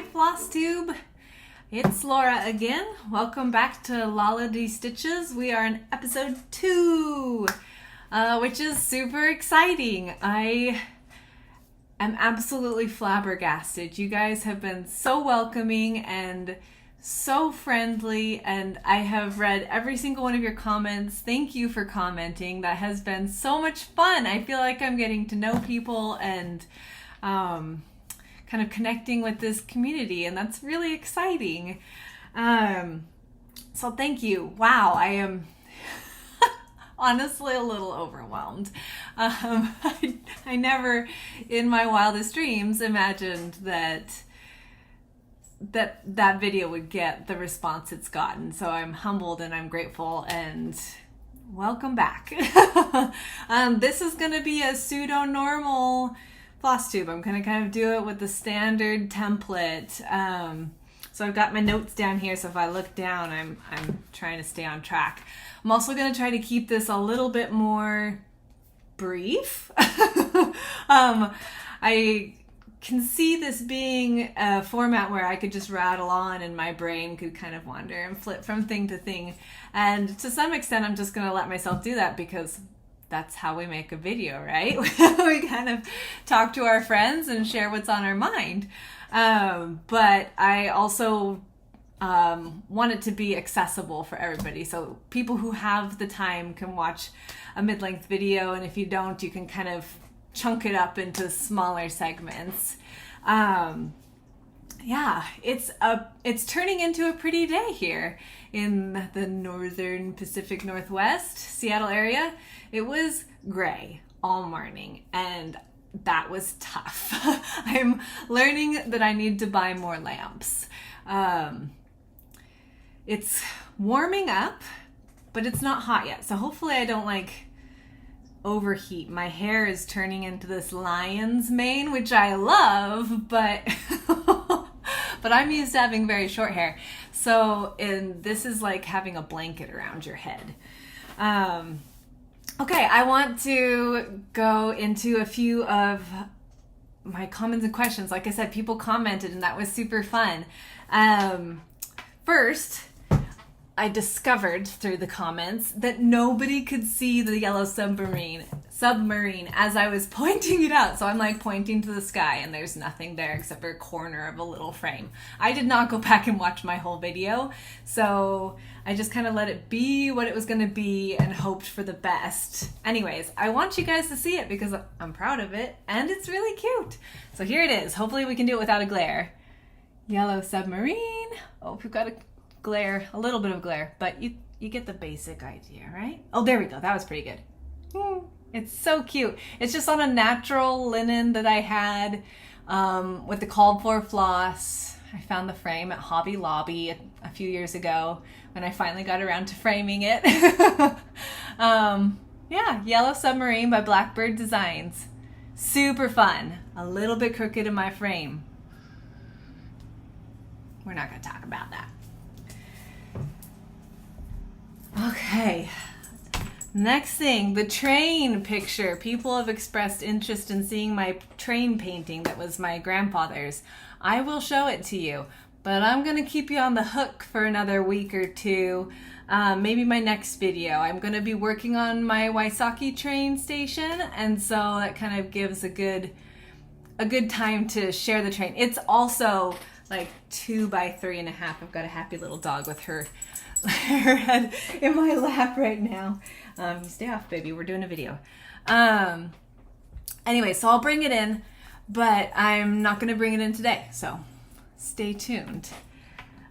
Hi Flosstube, it's Laura again. Welcome back to Lala Stitches. We are in episode 2, which is super exciting. I am absolutely flabbergasted. You guys have been so welcoming and so friendly, and I have read every single one of your comments. Thank you for commenting. That has been so much fun. I feel like I'm getting to know people and kind of connecting with this community, and that's really exciting. So thank you. Wow, I am honestly a little overwhelmed. I never in my wildest dreams imagined that video would get the response it's gotten. So I'm humbled and I'm grateful, and welcome back. This is going to be a pseudo-normal Flosstube. I'm going to kind of do it with the standard template. So I've got my notes down here, so if I look down, I'm trying to stay on track. I'm also going to try to keep this a little bit more brief. I can see this being a format where I could just rattle on and my brain could kind of wander and flip from thing to thing. And to some extent, I'm just going to let myself do that because that's how we make a video, right? We kind of talk to our friends and share what's on our mind. But I also want it to be accessible for everybody. So people who have the time can watch a mid-length video, and if you don't, you can kind of chunk it up into smaller segments. Yeah, it's turning into a pretty day here in the northern Pacific Northwest, Seattle area. It was gray all morning, and that was tough. I'm learning that I need to buy more lamps. It's warming up, but it's not hot yet, so hopefully I don't overheat. My hair is turning into this lion's mane, which I love, but but I'm used to having very short hair. So this is like having a blanket around your head. Okay, I want to go into a few of my comments and questions. Like I said, people commented, and that was super fun. First, I discovered through the comments that nobody could see the yellow submarine as I was pointing it out. So I'm like pointing to the sky, and there's nothing there except for a corner of a little frame. I did not go back and watch my whole video, so I just kind of let it be what it was going to be and hoped for the best. Anyways, I want you guys to see it because I'm proud of it, and it's really cute. So here it is. Hopefully we can do it without a glare. Yellow submarine. Oh, we've got a glare, a little bit of glare, but you get the basic idea, right? Oh, there we go. That was pretty good. It's so cute. It's just on a natural linen that I had with the called for floss. I found the frame at Hobby Lobby a few years ago when I finally got around to framing it. Yeah, Yellow Submarine by Blackbird Designs. Super fun. A little bit crooked in my frame. We're not going to talk about that. Okay, next thing, the train picture. People have expressed interest in seeing my train painting that was my grandfather's. I will show it to you, but I'm going to keep you on the hook for another week or two, maybe my next video. I'm going to be working on my Wysocki train station, and so that kind of gives a good time to share the train. It's also like 2 by 3.5. I've got a happy little dog with her head in my lap right now. Stay off, baby. We're doing a video. Anyway, so I'll bring it in, but I'm not going to bring it in today, so stay tuned.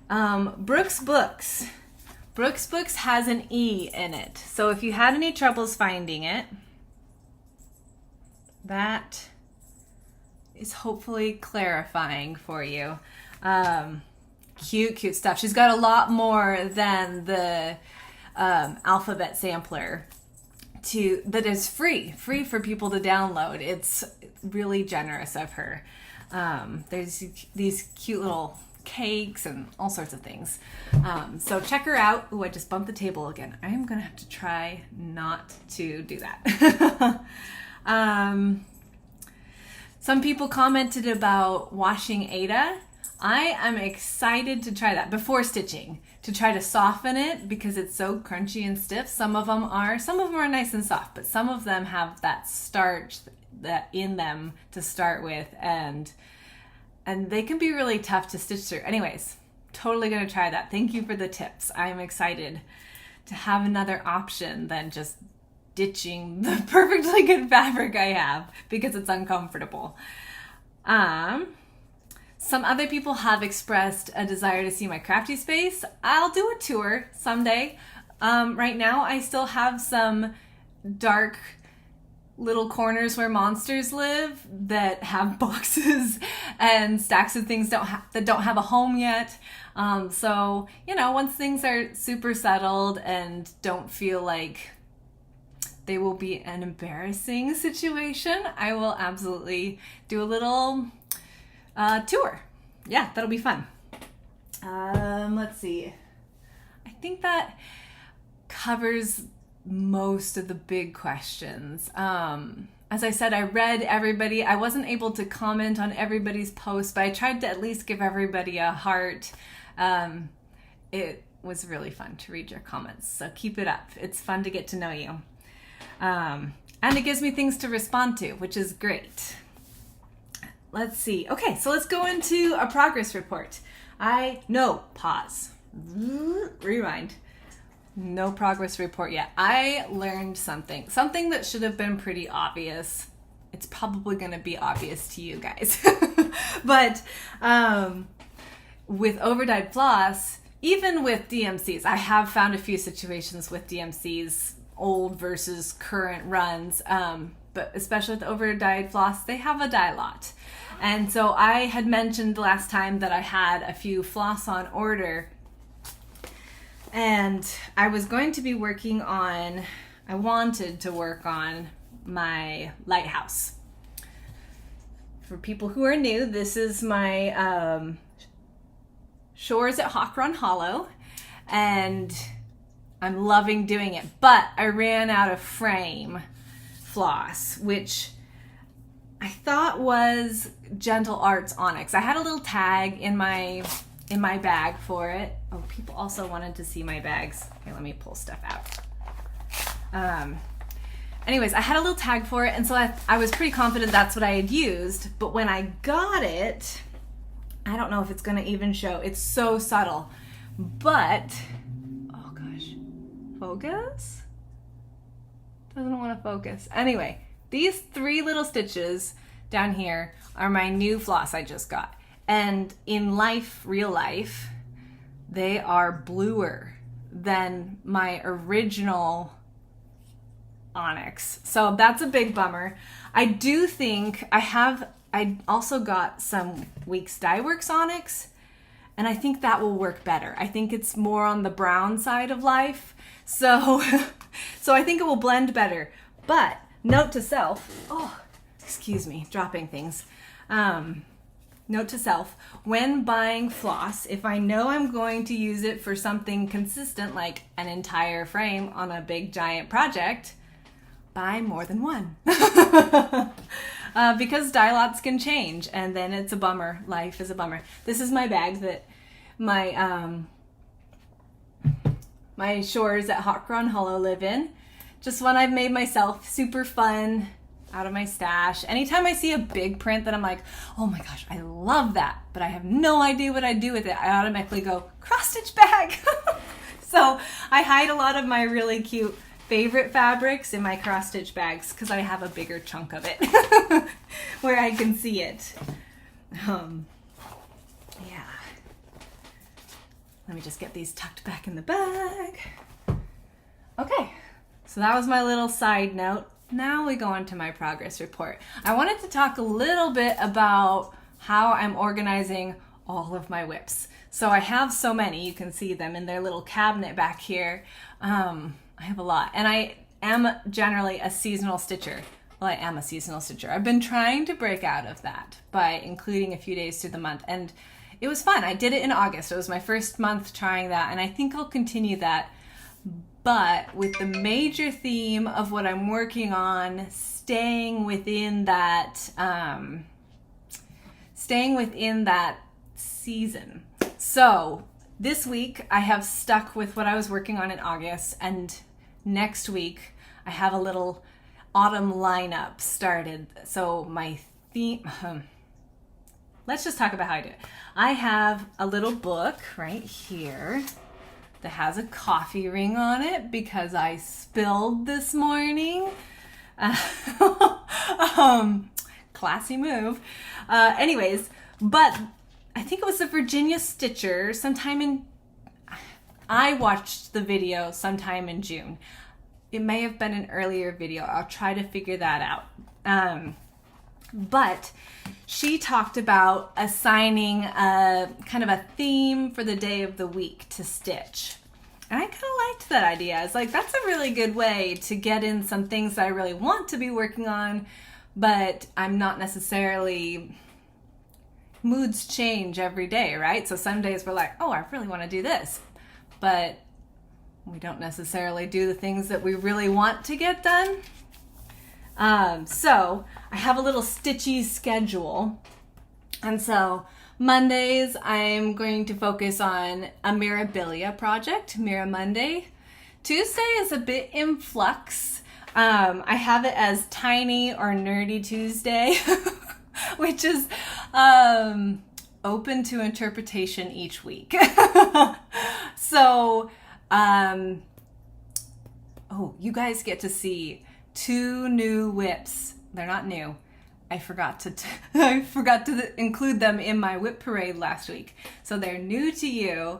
Brooks Books. Brooks Books has an E in it, so if you had any troubles finding it, that is hopefully clarifying for you. Cute stuff. She's got a lot more than the alphabet sampler that is free for people to download. It's really generous of her. There's these cute little cakes and all sorts of things. So check her out. Ooh, I just bumped the table again. I am gonna have to try not to do that. Some people commented about washing Ada. I am excited to try that before stitching, to try to soften it because it's so crunchy and stiff. Some of them are nice and soft, but some of them have that starch that in them to start with, and they can be really tough to stitch through. Anyways, totally gonna try that. Thank you for the tips. I'm excited to have another option than just ditching the perfectly good fabric I have because it's uncomfortable. Some other people have expressed a desire to see my crafty space. I'll do a tour someday. Right now I still have some dark little corners where monsters live that have boxes and stacks of things that don't have a home yet. So, you know, once things are super settled and don't feel like they will be an embarrassing situation, I will absolutely do a little tour. Yeah, that'll be fun. Let's see. I think that covers most of the big questions. As I said, I read everybody. I wasn't able to comment on everybody's post, but I tried to at least give everybody a heart. It was really fun to read your comments, so keep it up. It's fun to get to know you. And it gives me things to respond to, which is great. Let's see. Okay, so let's go into a progress report. Pause. Rewind. No progress report yet. I learned something that should have been pretty obvious. It's probably going to be obvious to you guys. But with overdyed floss, even with DMCs, I have found a few situations with DMCs, old versus current runs, but especially with overdyed floss, they have a dye lot. And so I had mentioned last time that I had a few floss on order, and I was going to be I wanted to work on my lighthouse. For people who are new, this is my shores at Hocus Hollow, and I'm loving doing it, but I ran out of frame floss, which I thought was Gentle Arts Onyx. I had a little tag in my bag for it. Oh, people also wanted to see my bags. Okay, let me pull stuff out. Anyways, I had a little tag for it, and so I was pretty confident that's what I had used, but when I got it, I don't know if it's gonna even show. It's so subtle, but, oh gosh, focus? Doesn't wanna focus. Anyway, these 3 little stitches down here are my new floss I just got. And in real life, they are bluer than my original Onyx. So that's a big bummer. I do think I also got some Weeks Dye Works Onyx, and I think that will work better. I think it's more on the brown side of life. So, so I think it will blend better. But note to self, excuse me, dropping things. Note to self, when buying floss, if I know I'm going to use it for something consistent, like an entire frame on a big giant project, buy more than one. Because dye lots can change, and then it's a bummer. Life is a bummer. This is my bag that my shores at Hocus Hollow live in. Just one I've made myself, super fun, out of my stash. Anytime I see a big print that I'm like, oh my gosh, I love that, but I have no idea what I'd do with it, I automatically go, cross-stitch bag. So I hide a lot of my really cute favorite fabrics in my cross-stitch bags because I have a bigger chunk of it where I can see it. Yeah. Let me just get these tucked back in the bag. Okay, so that was my little side note. Now we go on to my progress report. I wanted to talk a little bit about how I'm organizing all of my whips. So I have so many, you can see them in their little cabinet back here. I have a lot, and I am generally a seasonal stitcher. Well, I am a seasonal stitcher. I've been trying to break out of that by including a few days through the month, and it was fun. I did it in August. It was my first month trying that, and I think I'll continue that. But with the major theme of what I'm working on, staying within that season. So this week I have stuck with what I was working on in August, and next week I have a little autumn lineup started. So my theme, let's just talk about how I do it. I have a little book right here that has a coffee ring on it because I spilled this morning. Classy move. Anyways, but I think it was a Virginia Stitcher I watched the video sometime in June. It may have been an earlier video. I'll try to figure that out. But she talked about assigning a kind of a theme for the day of the week to stitch. And I kind of liked that idea. I was like, that's a really good way to get in some things that I really want to be working on, but I'm not necessarily, moods change every day, right? So some days we're like, oh, I really want to do this, but we don't necessarily do the things that we really want to get done. So I have a little Stitchy schedule. And so Mondays, I'm going to focus on a Mirabilia project, Mira Monday. Tuesday is a bit in flux. I have it as Tiny or Nerdy Tuesday, which is open to interpretation each week. So, you guys get to see 2 new whips. They're not new. I forgot to include them in my whip parade last week. So they're new to you.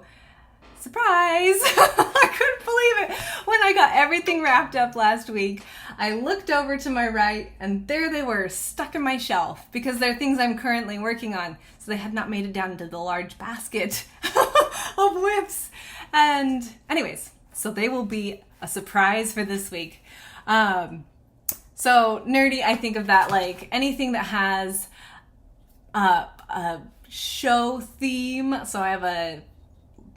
Surprise! I couldn't believe it. When I got everything wrapped up last week, I looked over to my right and there they were, stuck in my shelf because they're things I'm currently working on. So they had not made it down into the large basket of whips. And anyways, so they will be a surprise for this week. So nerdy, I think of that like anything that has a show theme. So I have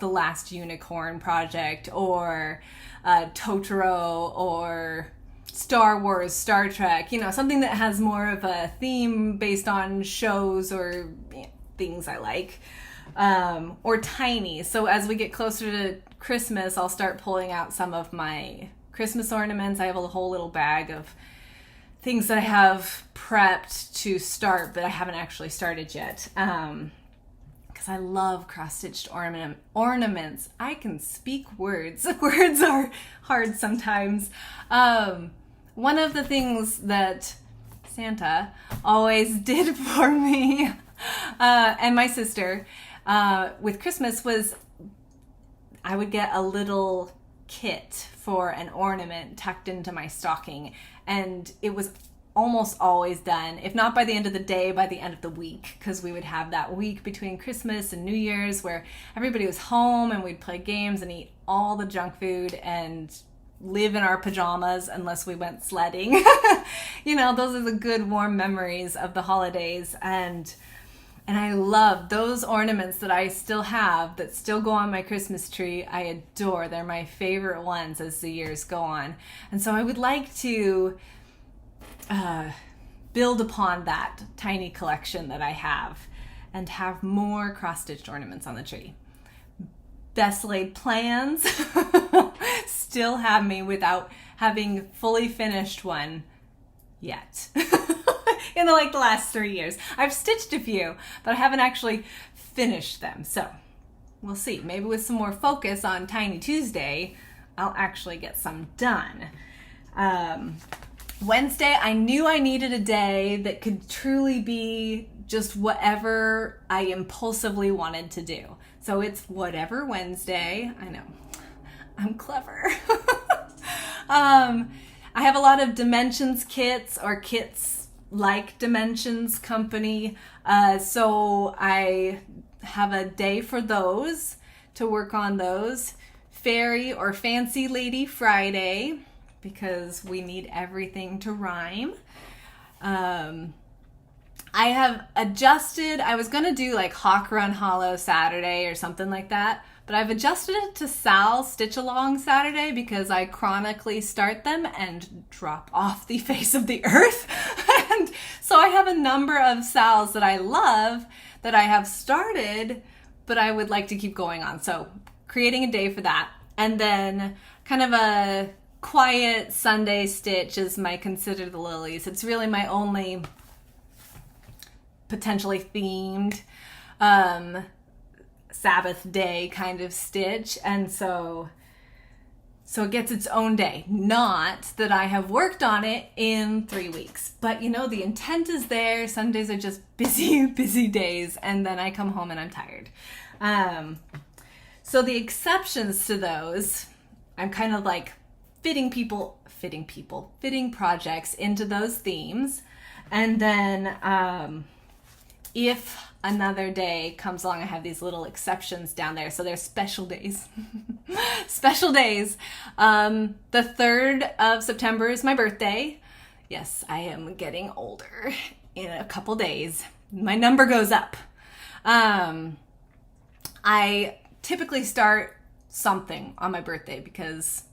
The Last Unicorn project, or Totoro, or Star Wars, Star Trek, something that has more of a theme based on shows or things I like. Or tiny. So as we get closer to Christmas, I'll start pulling out some of my Christmas ornaments. I have a whole little bag of things that I have prepped to start, but I haven't actually started yet. Because I love cross-stitched ornaments. I can speak words. Words are hard sometimes. One of the things that Santa always did for me and my sister with Christmas was I would get a little kit for an ornament tucked into my stocking, and it was almost always done, if not by the end of the day, by the end of the week, because we would have that week between Christmas and New Year's where everybody was home and we'd play games and eat all the junk food and live in our pajamas unless we went sledding. Those are the good warm memories of the holidays, and I love those ornaments that I still have that still go on my Christmas tree. I adore. They're my favorite ones as the years go on. And so I would like to build upon that tiny collection that I have and have more cross-stitched ornaments on the tree. Best laid plans still have me without having fully finished one yet. In the last 3 years. I've stitched a few, but I haven't actually finished them. So we'll see. Maybe with some more focus on Tiny Tuesday, I'll actually get some done. Wednesday, I knew I needed a day that could truly be just whatever I impulsively wanted to do. So it's Whatever Wednesday. I know, I'm clever. I have a lot of Dimensions kits or kits like Dimensions Company. So I have a day for those to work on those. Fairy or Fancy Lady Friday, because we need everything to rhyme. I have adjusted, I was going to do Hawk Run Hollow Saturday or something like that, but I've adjusted it to Sal Stitch Along Saturday because I chronically start them and drop off the face of the earth. And so I have a number of Sals that I love that I have started, but I would like to keep going on. So creating a day for that. And then kind of a quiet Sunday stitch is my Consider the Lilies. It's really my only potentially themed Sabbath day kind of stitch. And so it gets its own day. Not that I have worked on it in 3 weeks, but you know, the intent is there. Sundays are just busy days, and then I come home and I'm tired. So the exceptions to those, I'm kind of like fitting projects into those themes. And then if another day comes along, I have these little exceptions down there. So there's special days. Special days. The 3rd of September is my birthday. Yes, I am getting older. In a couple days, my number goes up. I typically start something on my birthday because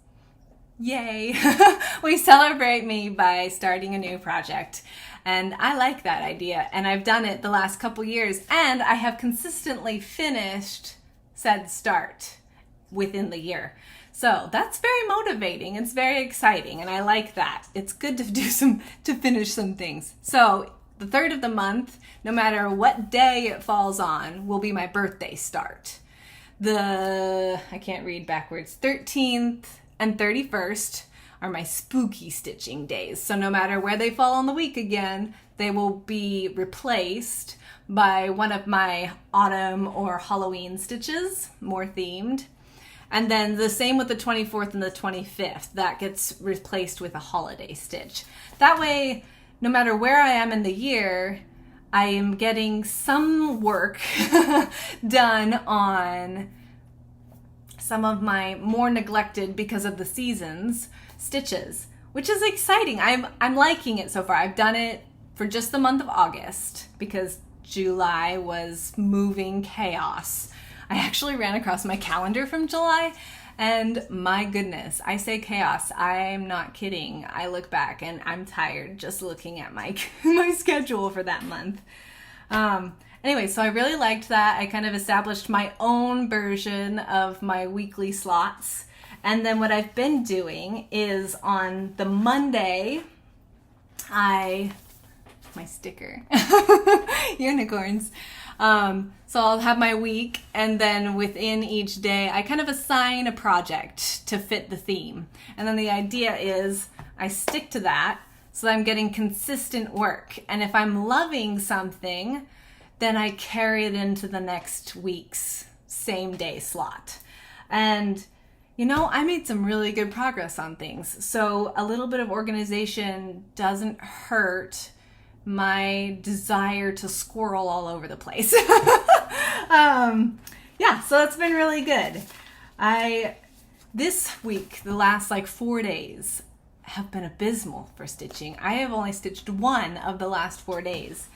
yay, we celebrate me by starting a new project. And I like that idea. And I've done it the last couple years, and I have consistently finished said start within the year. So that's very motivating. It's very exciting. And I like that. It's good to finish some things. So the 3rd of the month, no matter what day it falls on, will be my birthday start. I can't read backwards, 13th and 31st are my spooky stitching days. So no matter where they fall on the week again, they will be replaced by one of my autumn or Halloween stitches, more themed. And then the same with the 24th and the 25th, that gets replaced with a holiday stitch. That way, no matter where I am in the year, I am getting some work done on some of my more neglected because of the seasons stitches, which is exciting. I'm liking it so far. I've done it for just the month of August because July was moving chaos. I actually ran across my calendar from July, and my goodness, I say chaos. I'm not kidding. I look back and I'm tired just looking at my schedule for that month. Anyway, so I really liked that. I kind of established my own version of my weekly slots. And then what I've been doing is on the Monday, my sticker, unicorns. So I'll have my week, and then within each day, I kind of assign a project to fit the theme. And then the idea is I stick to that so that I'm getting consistent work. And if I'm loving something, then I carry it into the next week's same day slot. And you know, I made some really good progress on things. So a little bit of organization doesn't hurt my desire to squirrel all over the place. Yeah, so it's been really good. This week, the last 4 days have been abysmal for stitching. I have only stitched one of the last 4 days.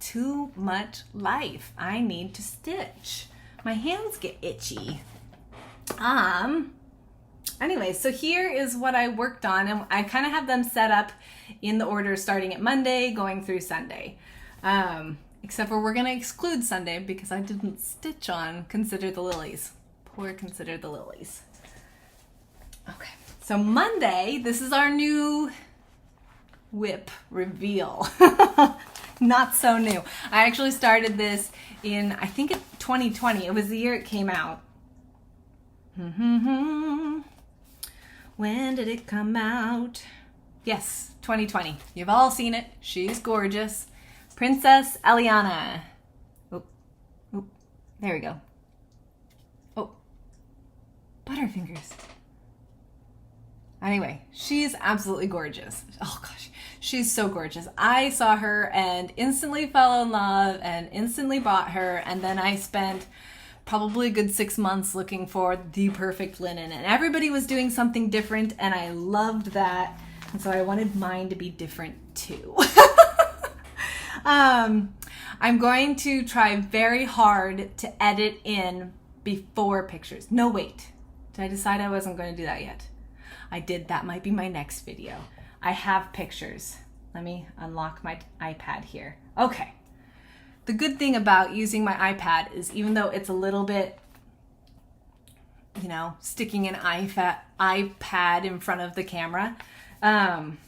Too much life. I need to stitch. My hands get itchy. Anyway, so here is what I worked on, and I kind of have them set up in the order starting at Monday, going through Sunday. Except for we're going to exclude Sunday because I didn't stitch on Consider the Lilies. Poor Consider the Lilies. Okay, so Monday, this is our new whip reveal. Not so new. I actually started this in, I think, 2020. It was the year it came out. When did it come out? Yes, 2020. You've all seen it. She's gorgeous. Princess Eliana. Oh, there we go. Oh, Butterfingers. Anyway, she's absolutely gorgeous. Oh gosh, she's so gorgeous. I saw her and instantly fell in love and instantly bought her, and then I spent probably a good 6 months looking for the perfect linen, and everybody was doing something different, and I loved that, and so I wanted mine to be different too. I'm going to try very hard to edit in before pictures. No, wait. Did I decide I wasn't going to do that yet? I did. That might be my next video. I have pictures. Let me unlock my iPad here. Okay. The good thing about using my iPad is even though it's a little bit, you know, sticking an iPad in front of the camera, I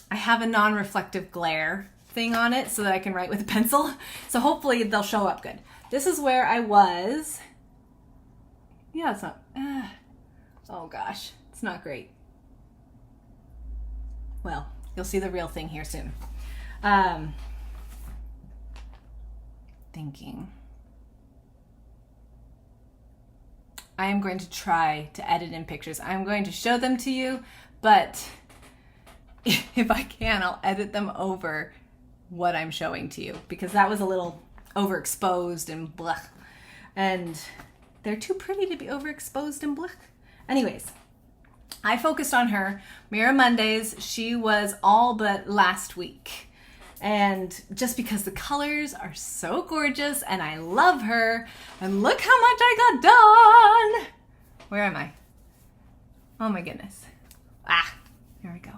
have a non-reflective glare thing on it so that I can write with a pencil. So hopefully they'll show up good. This is where I was. Yeah, it's not. Oh gosh, it's not great. Well, you'll see the real thing here soon. Thinking. I am going to try to edit in pictures. I'm going to show them to you, but if I can, I'll edit them over what I'm showing to you because that was a little overexposed and blech. And they're too pretty to be overexposed and blech. Anyways, I focused on her. Mira Mondays, she was all but last week. And just because the colors are so gorgeous and I love her, and look how much I got done. Where am I? Oh my goodness. Here we go.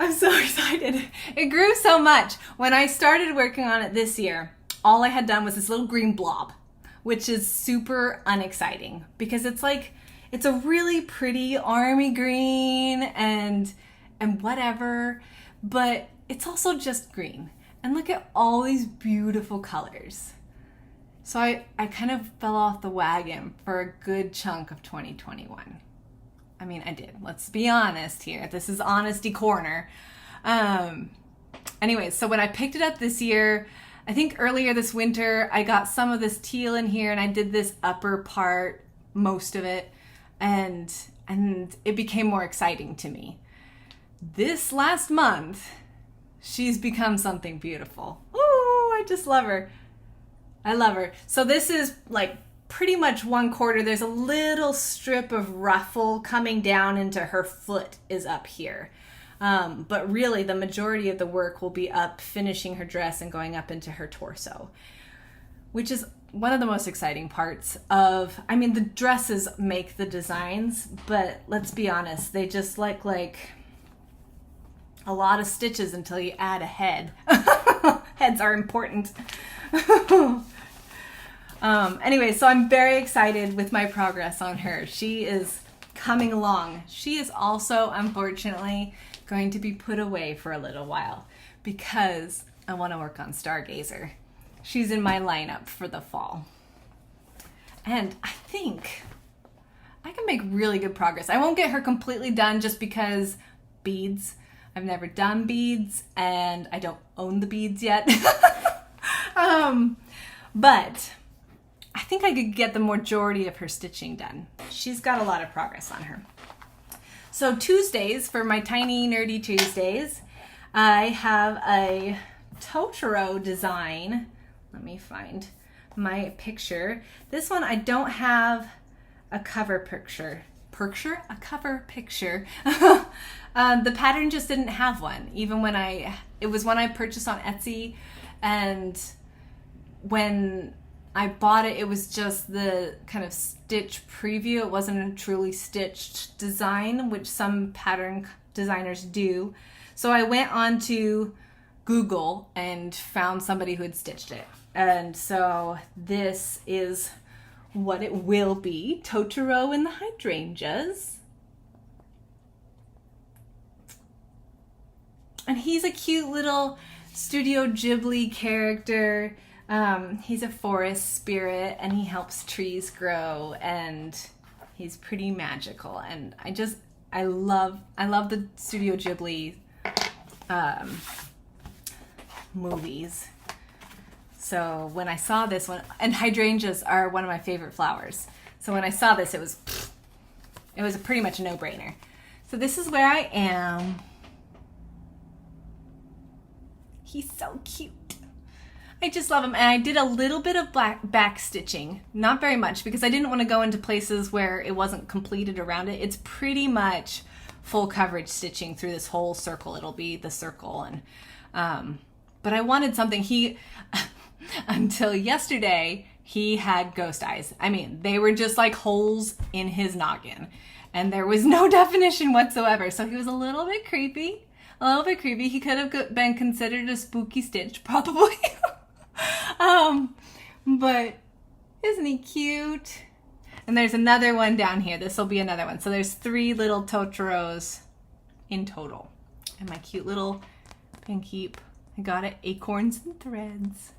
I'm so excited. It grew so much. When I started working on it this year, all I had done was this little green blob, which is super unexciting because it's like, it's a really pretty army green and whatever, but it's also just green. And look at all these beautiful colors. So I kind of fell off the wagon for a good chunk of 2021. I mean, I did. Let's be honest here. This is honesty corner. Anyways, so when I picked it up this year, I think earlier this winter, I got some of this teal in here and I did this upper part, most of it. And it became more exciting to me. This last month, she's become something beautiful. Ooh, I just love her. I love her. So this is like pretty much 1/4. There's a little strip of ruffle coming down into her foot is up here. But really the majority of the work will be up finishing her dress and going up into her torso, which is one of the most exciting parts of, I mean, the dresses make the designs, but let's be honest, they just look like a lot of stitches until you add a head. Heads are important. Anyway, so I'm very excited with my progress on her. She is coming along. She is also, unfortunately, going to be put away for a little while because I want to work on Stargazer. She's in my lineup for the fall. And I think I can make really good progress. I won't get her completely done just because beads. I've never done beads and I don't own the beads yet. But I think I could get the majority of her stitching done. She's got a lot of progress on her. So Tuesdays, for my tiny nerdy Tuesdays, I have a Totoro design. Let me find my picture. This one, I don't have a cover picture. A cover picture. The pattern just didn't have one. Even when it was one I purchased on Etsy, and when I bought it, it was just the kind of stitch preview. It wasn't a truly stitched design, which some pattern designers do. So I went on to Google and found somebody who had stitched it. And so this is what it will be. Totoro and the hydrangeas. And he's a cute little Studio Ghibli character. He's a forest spirit and he helps trees grow and he's pretty magical. And I love the Studio Ghibli movies. So when I saw this one, and hydrangeas are one of my favorite flowers. So when I saw this, it was pretty much a no-brainer. So this is where I am. He's so cute. I just love him. And I did a little bit of back stitching, not very much, because I didn't want to go into places where it wasn't completed around it. It's pretty much full coverage stitching through this whole circle. It'll be the circle. And but I wanted something. Until yesterday, he had ghost eyes. I mean, they were just like holes in his noggin. and there was no definition whatsoever. So he was a little bit creepy. A little bit creepy. He could have been considered a spooky Stitch, probably. But isn't he cute? And there's another one down here. This will be another one. So there's 3 little Totoros in total. And my cute little pin keep. I got it, Acorns and Threads.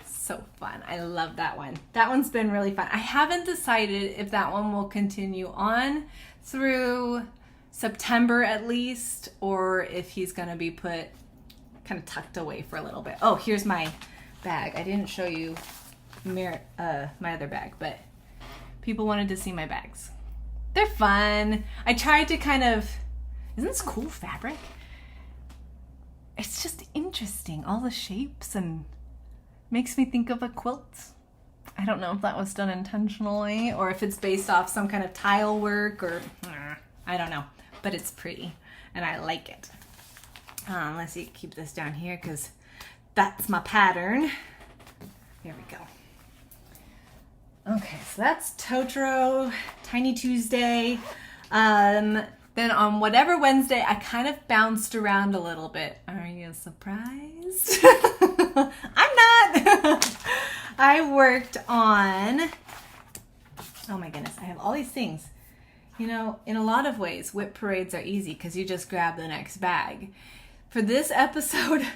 So fun. I love that one. That one's been really fun. I haven't decided if that one will continue on through September at least, or if he's going to be put kind of tucked away for a little bit. Oh, here's my bag. I didn't show you my other bag, but people wanted to see my bags. They're fun. I tried to kind of, isn't this cool fabric? It's just interesting, all the shapes, and makes me think of a quilt. I don't know if that was done intentionally or if it's based off some kind of tile work, or I don't know, but it's pretty and I like it. Let's see, keep this down here because that's my pattern. There we go. Okay, so that's Totoro, Tiny Tuesday. Then on whatever Wednesday, I kind of bounced around a little bit. Are you surprised? I'm not. I worked on, oh my goodness, I have all these things. You know, in a lot of ways, whip parades are easy because you just grab the next bag. For this episode,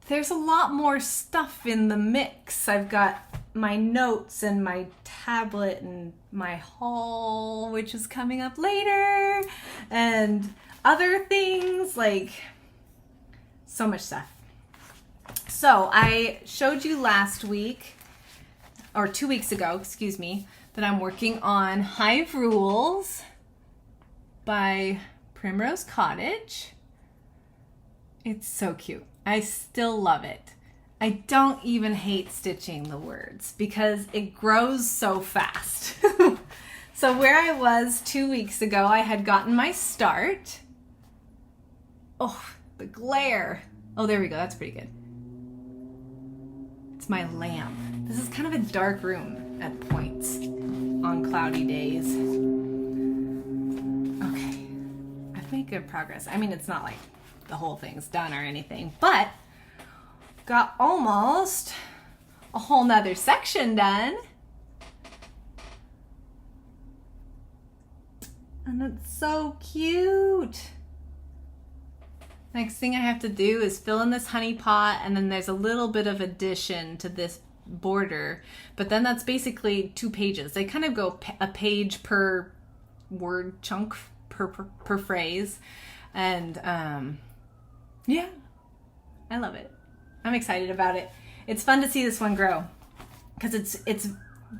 there's a lot more stuff in the mix. I've got my notes and my tablet and my haul, which is coming up later, and other things, like so much stuff. So I showed you last week, or 2 weeks ago, excuse me, that I'm working on Hive Rules by Primrose Cottage. It's so cute. I still love it. I don't even hate stitching the words because it grows so fast. So where I was 2 weeks ago, I had gotten my start. Oh, the glare. Oh, there we go. That's pretty good. It's my lamp. This is kind of a dark room at points on cloudy days. Okay. I've made good progress. I mean, it's not like the whole thing's done or anything, but got almost a whole nother section done. And it's so cute. Next thing I have to do is fill in this honey pot, and then there's a little bit of addition to this border, but then that's basically 2 pages. They kind of go a page per word chunk per phrase, and yeah, I love it. I'm excited about it. It's fun to see this one grow because it's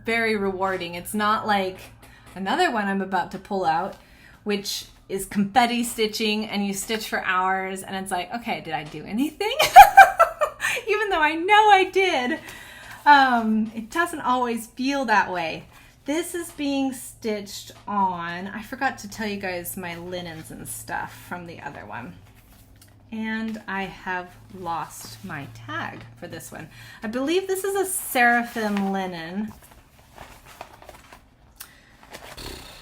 very rewarding. It's not like another one I'm about to pull out, which is confetti stitching, and you stitch for hours and it's like, okay, did I do anything? Even though I know I did. It doesn't always feel that way. This is being stitched on, I forgot to tell you guys my linens and stuff from the other one. And I have lost my tag for this one. I believe this is a Seraphim linen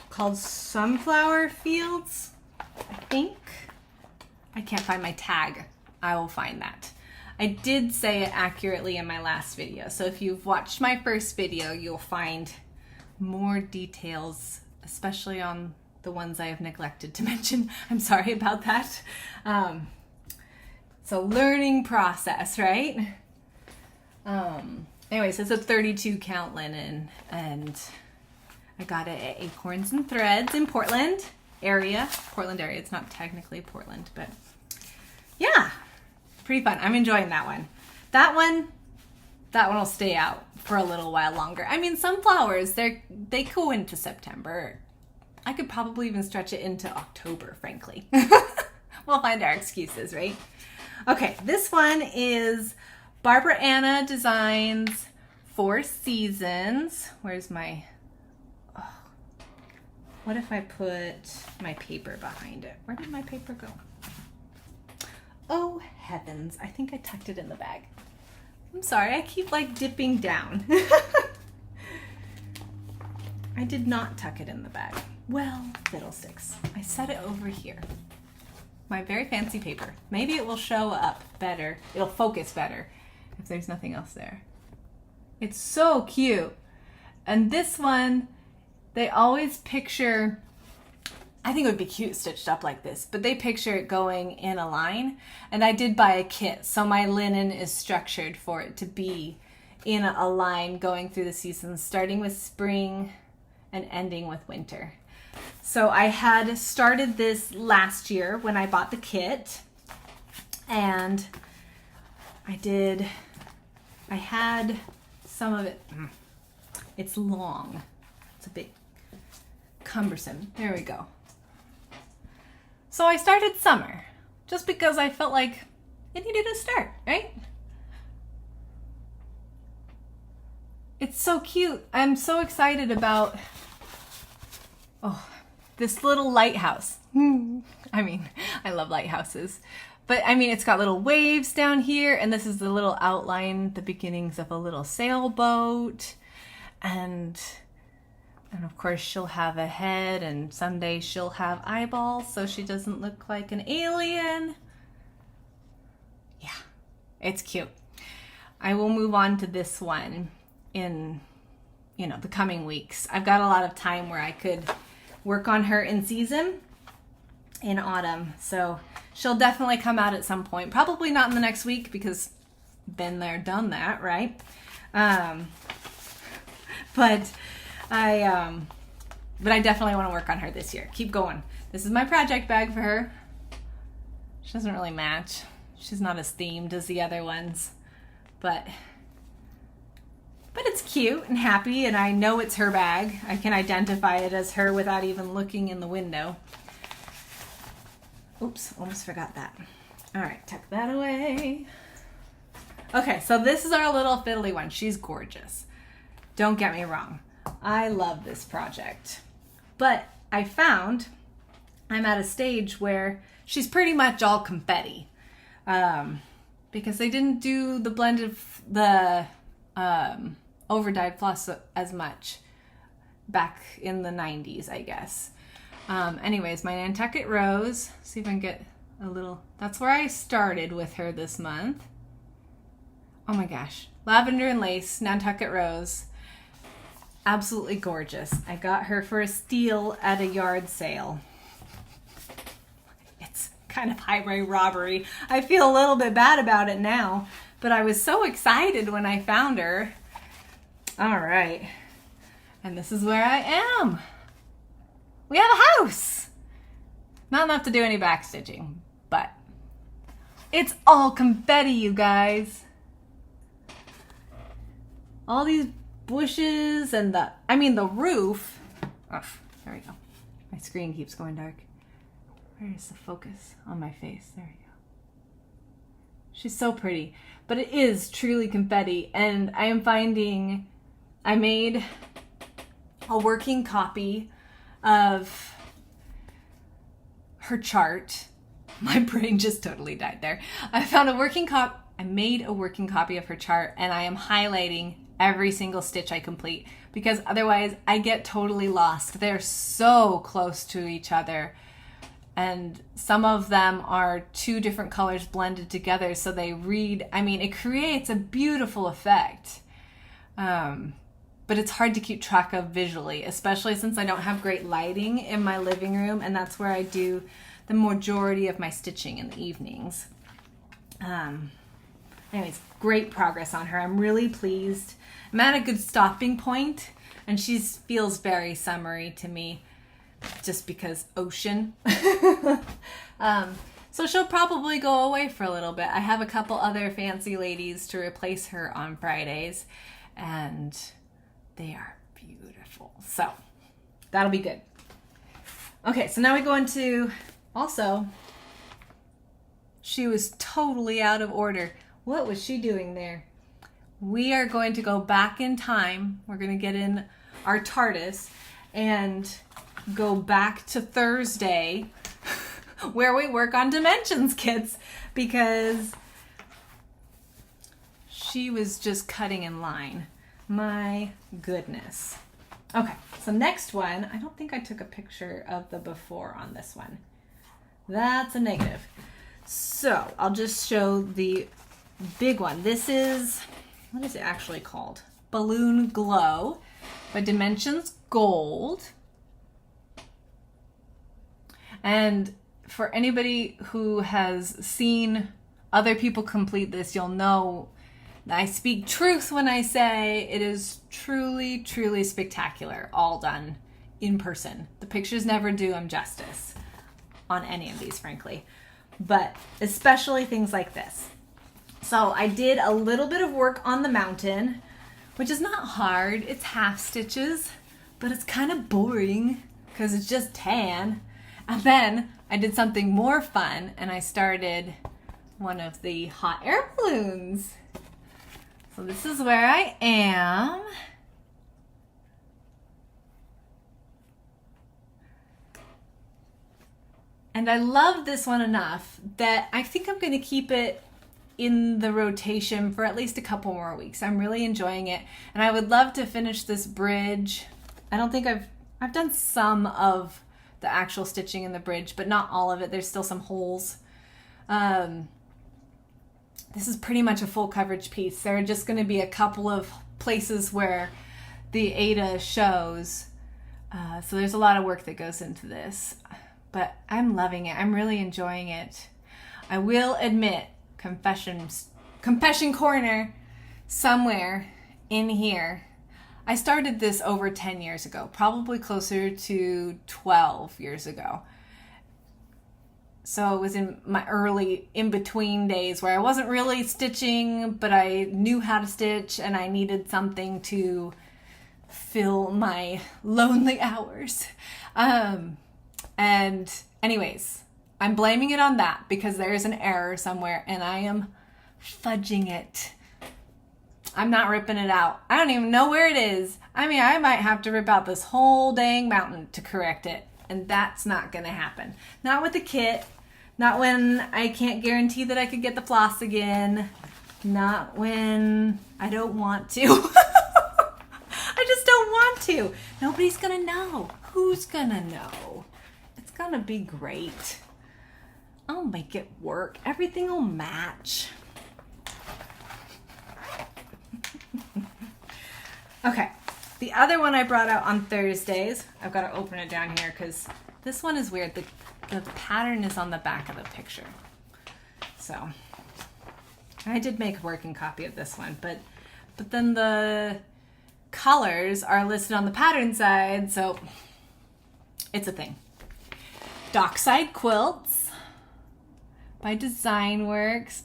called Sunflower Fields, I think. I can't find my tag. I will find that. I did say it accurately in my last video, so if you've watched my first video, you'll find more details, especially on the ones I have neglected to mention. I'm sorry about that. It's a learning process, right? Anyways, it's a 32 count linen, and I got it at Acorns and Threads in Portland area. It's not technically Portland, but yeah, pretty fun. I'm enjoying that one. That one will stay out for a little while longer. I mean, sunflowers, they go into September. I could probably even stretch it into October, frankly. We'll find our excuses, right? Okay, this one is Barbara Anna Designs 4 Seasons. Where's my... Oh, what if I put my paper behind it? Where did my paper go? Oh, heavens. I think I tucked it in the bag. I'm sorry, I keep like dipping down. I did not tuck it in the bag. Well, fiddlesticks. I set it over here. My very fancy paper. Maybe it will show up better. It'll focus better if there's nothing else there. It's so cute. And this one, they always picture, I think it would be cute stitched up like this, but they picture it going in a line. And I did buy a kit, so my linen is structured for it to be in a line going through the seasons, starting with spring and ending with winter. So I had started this last year when I bought the kit, and I had some of it. It's long. It's a bit cumbersome. There we go. So I started summer just because I felt like it needed a start, right? It's so cute. I'm so excited about, this little lighthouse. I mean, I love lighthouses. But I mean, it's got little waves down here, and this is the little outline, the beginnings of a little sailboat. And of course she'll have a head, and someday she'll have eyeballs so she doesn't look like an alien. Yeah, it's cute. I will move on to this one in, the coming weeks. I've got a lot of time where I could work on her in season in autumn. So she'll definitely come out at some point. Probably not in the next week because been there, done that, right? But I definitely want to work on her this year. Keep going. This is my project bag for her. She doesn't really match. She's not as themed as the other ones, but it's cute and happy, and I know it's her bag. I can identify it as her without even looking in the window. Oops, almost forgot that. All right, tuck that away. Okay, so this is our little fiddly one. She's gorgeous. Don't get me wrong. I love this project. But I found I'm at a stage where she's pretty much all confetti. Because they didn't do the blended, overdyed floss as much back in the 90s, I guess. Anyways, my Nantucket Rose, see if I can get a little, that's where I started with her this month. Oh my gosh, lavender and lace, Nantucket Rose, absolutely gorgeous. I got her for a steal at a yard sale. It's kind of highway robbery. I feel a little bit bad about it now, but I was so excited when I found her. All right, and this is where I am. We have a house. Not enough to do any backstitching, but it's all confetti, you guys. All these bushes and the roof. Oh, there we go. My screen keeps going dark. Where is the focus on my face? There we go. She's so pretty, but it is truly confetti, and I am finding I made a working copy of her chart. My brain just totally died there. I made a working copy of her chart, and I am highlighting every single stitch I complete because otherwise I get totally lost. They're so close to each other, and some of them are two different colors blended together, so they read, it creates a beautiful effect. But it's hard to keep track of visually, especially since I don't have great lighting in my living room, and that's where I do the majority of my stitching in the evenings. Anyways, great progress on her. I'm really pleased. I'm at a good stopping point, and she feels very summery to me just because ocean. So she'll probably go away for a little bit. I have a couple other fancy ladies to replace her on Fridays, and they are beautiful. So that'll be good. Okay, so now we go into, also, she was totally out of order. What was she doing there? We are going to go back in time. We're going to get in our TARDIS and go back to Thursday where we work on dimensions kits, because she was just cutting in line. My goodness. Okay, so next one, I don't think I took a picture of the before on this one. That's a negative. So I'll just show the big one. This is, what is it actually called? Balloon Glow by Dimensions Gold. And for anybody who has seen other people complete this, you'll know that I speak truth when I say it is truly, truly spectacular, all done in person. The pictures never do them justice on any of these, frankly, but especially things like this. So I did a little bit of work on the mountain, which is not hard. It's half stitches, but it's kind of boring because it's just tan. And then I did something more fun, and I started one of the hot air balloons. So this is where I am. And I love this one enough that I think I'm going to keep it in the rotation for at least a couple more weeks. I'm really enjoying it, and I would love to finish this bridge. I don't think I've done some of the actual stitching in the bridge, but not all of it. There's still some holes. This is pretty much a full coverage piece. There are just going to be a couple of places where the Ada shows. So there's a lot of work that goes into this, but I'm loving it. I'm really enjoying it. I will admit, confession corner, somewhere in here, I started this over 10 years ago, probably closer to 12 years ago. So it was in my early in-between days where I wasn't really stitching, but I knew how to stitch and I needed something to fill my lonely hours. And anyways, I'm blaming it on that because there's an error somewhere and I am fudging it. I'm not ripping it out. I don't even know where it is. I mean, I might have to rip out this whole dang mountain to correct it. And that's not going to happen. Not with the kit. Not when I can't guarantee that I could get the floss again. Not when I don't want to. I just don't want to. Nobody's going to know. Who's going to know? It's going to be great. I'll make it work. Everything will match. Okay, the other one I brought out on Thursdays, I've got to open it down here because this one is weird. The pattern is on the back of the picture. So I did make a working copy of this one, but then the colors are listed on the pattern side, so it's a thing. Dockside Quilts by Design Works.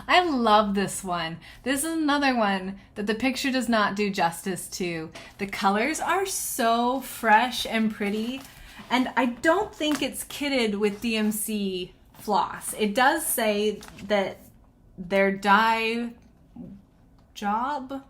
I love this one. This is another one that the picture does not do justice to. The colors are so fresh and pretty, and I don't think it's kitted with DMC floss. It does say that their dye job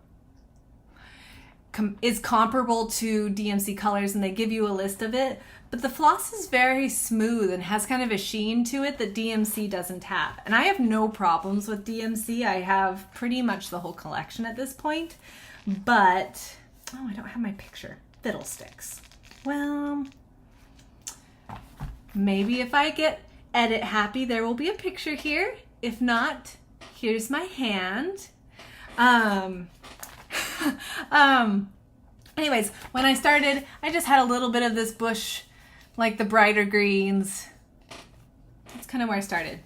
is comparable to DMC colors, and they give you a list of it, but the floss is very smooth and has kind of a sheen to it that DMC doesn't have. And I have no problems with DMC. I have pretty much the whole collection at this point, but, oh, I don't have my picture. Fiddlesticks. Well, maybe if I get edit happy, there will be a picture here. If not, here's my hand. Anyways, when I started, I just had a little bit of this bush, like the brighter greens. That's kind of where I started.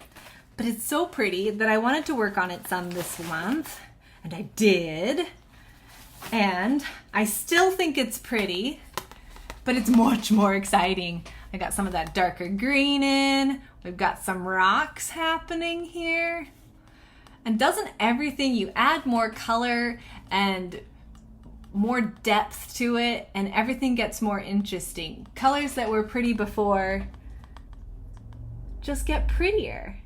But it's so pretty that I wanted to work on it some this month, and I did. And I still think it's pretty, but it's much more exciting. I got some of that darker green in. We've got some rocks happening here. And doesn't everything, you add more color and more depth to it, and everything gets more interesting. Colors that were pretty before just get prettier.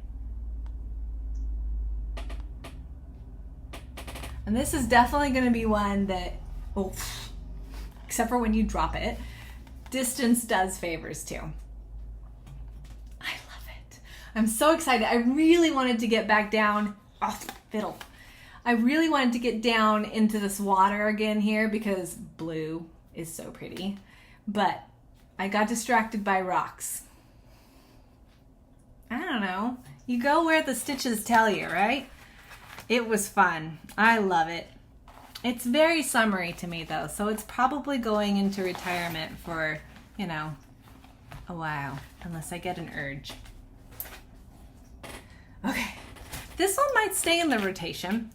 And this is definitely going to be one that, oh, except for when you drop it, distance does favors too. I love it. I'm so excited. I really wanted to get back down. Oh, fiddle. I really wanted to get down into this water again here because blue. is so pretty. But I got distracted by rocks. I don't know. You go where the stitches tell you, right? It was fun. I love it. It's very summery to me though, so it's probably going into retirement for, you know, a while, unless I get an urge. Okay, this one might stay in the rotation.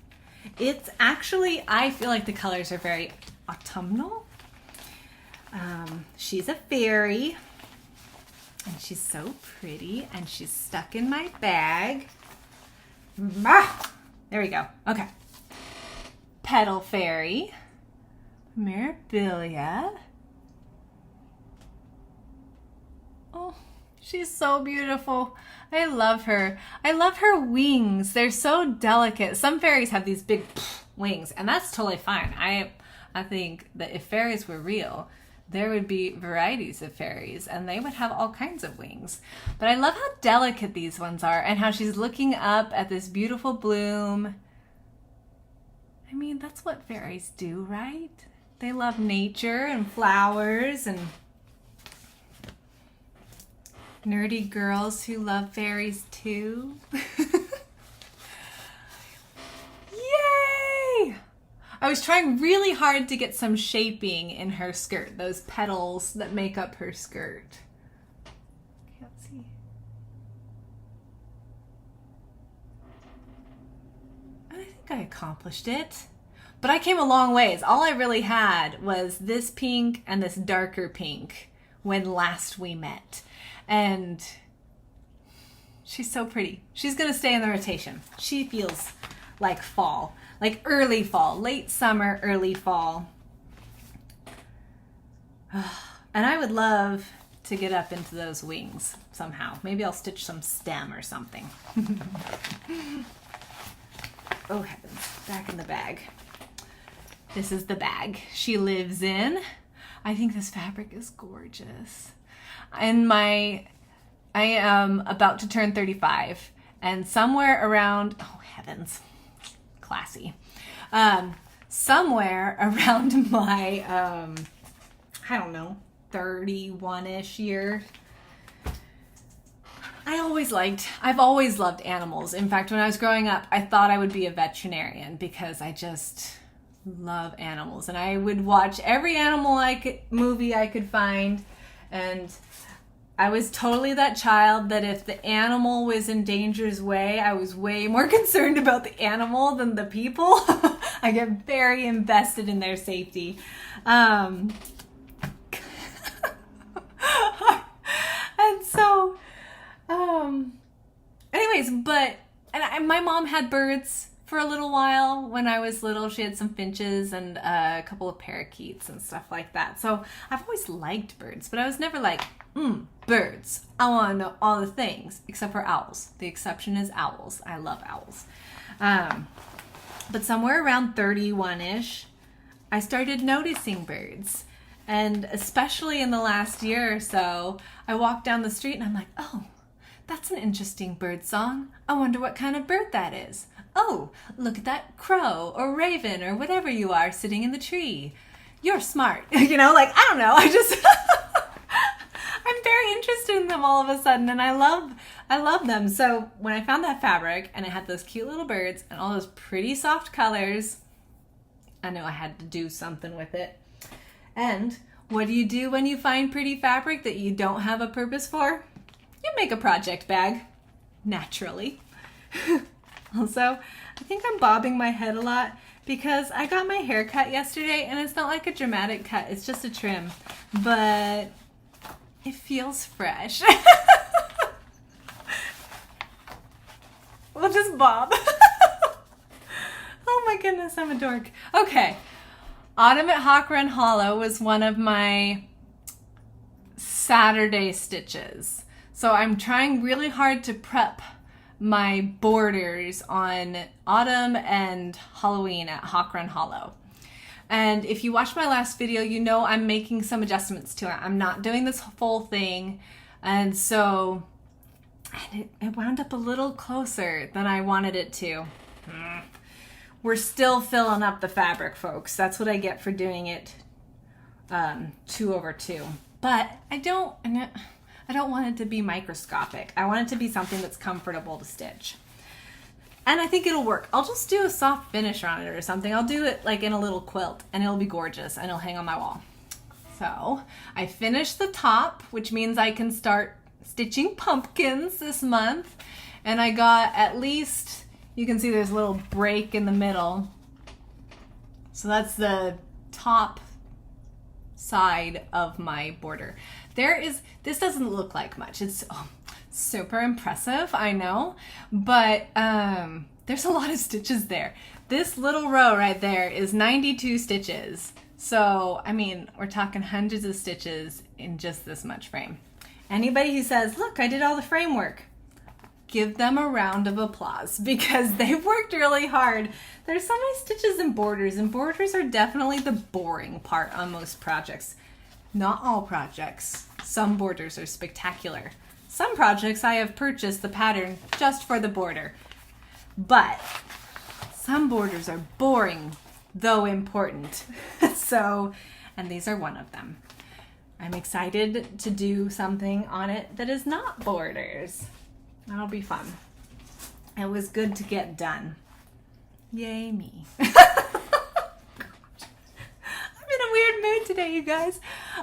It's actually, I feel like the colors are very autumnal. She's a fairy, and she's so pretty, and she's stuck in my bag. There we go. Okay. Petal Fairy, Mirabilia. Oh, she's so beautiful. I love her. I love her wings. They're so delicate. Some fairies have these big wings, and that's totally fine. I think that if fairies were real, there would be varieties of fairies, and they would have all kinds of wings. But I love how delicate these ones are, and how she's looking up at this beautiful bloom. I mean, that's what fairies do, right? They love nature and flowers and nerdy girls who love fairies too. Yay! I was trying really hard to get some shaping in her skirt, those petals that make up her skirt. Can't see. I think I accomplished it. But I came a long ways. All I really had was this pink and this darker pink when last we met. And she's so pretty. She's going to stay in the rotation. She feels like fall, like early fall, late summer, early fall. And I would love to get up into those wings somehow. Maybe I'll stitch some stem or something. Oh heavens, back in the bag. This is the bag she lives in. I think this fabric is gorgeous. And I am about to turn 35, and somewhere around, oh heavens, classy. Somewhere around my, I don't know, 31-ish year, I've always loved animals. In fact, when I was growing up, I thought I would be a veterinarian because I just love animals. And I would watch every animal movie I could find. And I was totally that child that if the animal was in danger's way, I was way more concerned about the animal than the people. I get very invested in their safety. And so, anyways, my mom had birds for a little while when I was little. She had some finches and a couple of parakeets and stuff like that. So I've always liked birds, but I was never like, birds. I want to know all the things, except for owls. The exception is owls. I love owls. But somewhere around 31-ish, I started noticing birds. And especially in the last year or so, I walked down the street and I'm like, oh, that's an interesting bird song. I wonder what kind of bird that is. Oh, look at that crow or raven or whatever you are sitting in the tree. You're smart. You know, like, I don't know. I just, I'm very interested in them all of a sudden, and I love them. So when I found that fabric and it had those cute little birds and all those pretty soft colors, I knew I had to do something with it. And what do you do when you find pretty fabric that you don't have a purpose for? You make a project bag, naturally. Also, I think I'm bobbing my head a lot because I got my hair cut yesterday, and it's not like a dramatic cut, it's just a trim, but it feels fresh. We'll just bob. Oh my goodness, I'm a dork. Okay. Autumn at Hawk Run Hollow was one of my Saturday stitches. So I'm trying really hard to prep my borders on Autumn and Halloween at Hawk Run Hollow. And if you watched my last video, you know I'm making some adjustments to it. I'm not doing this full thing. And so it wound up a little closer than I wanted it to. We're still filling up the fabric, folks. That's what I get for doing it 2/2. But I don't want it to be microscopic. I want it to be something that's comfortable to stitch. And I think it'll work. I'll just do a soft finish on it or something. I'll do it like in a little quilt and it'll be gorgeous and it'll hang on my wall. So I finished the top, which means I can start stitching pumpkins this month. And I got at least, you can see there's a little break in the middle. So that's the top side of my border. This doesn't look like much. It's super impressive, I know, but there's a lot of stitches there. This little row right there is 92 stitches. So, I mean, we're talking hundreds of stitches in just this much frame. Anybody who says, look, I did all the framework, give them a round of applause because they've worked really hard. There's so many stitches and borders are definitely the boring part on most projects. Not all projects. Some borders are spectacular. Some projects I have purchased the pattern just for the border. But some borders are boring, though important. So, and these are one of them. I'm excited to do something on it that is not borders. That'll be fun. It was good to get done. Yay me. I'm in a weird mood today, you guys.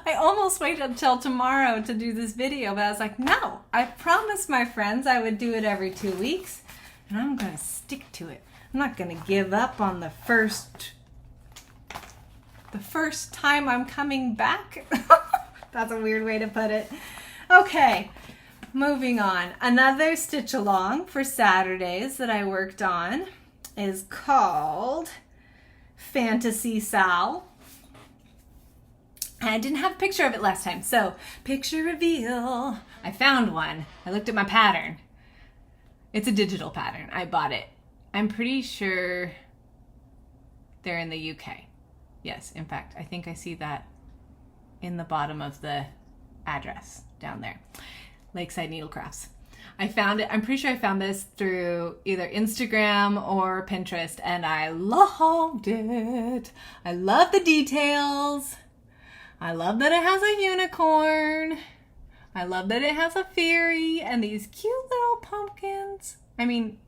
I almost waited until tomorrow to do this video, but I was like, no, I promised my friends I would do it every 2 weeks, and I'm gonna stick to it. I'm not gonna give up on the first time I'm coming back. That's a weird way to put it. Okay, moving on. Another stitch along for Saturdays that I worked on is called Fantasy Sal. I didn't have a picture of it last time, so picture reveal. I found one. I looked at my pattern. It's a digital pattern. I bought it. I'm pretty sure they're in the UK. Yes, in fact, I think I see that in the bottom of the address down there. Lakeside Needlecrafts. I found it, I'm pretty sure I found this through either Instagram or Pinterest, and I loved it. I love the details. I love that it has a unicorn. I love that it has a fairy and these cute little pumpkins. I mean,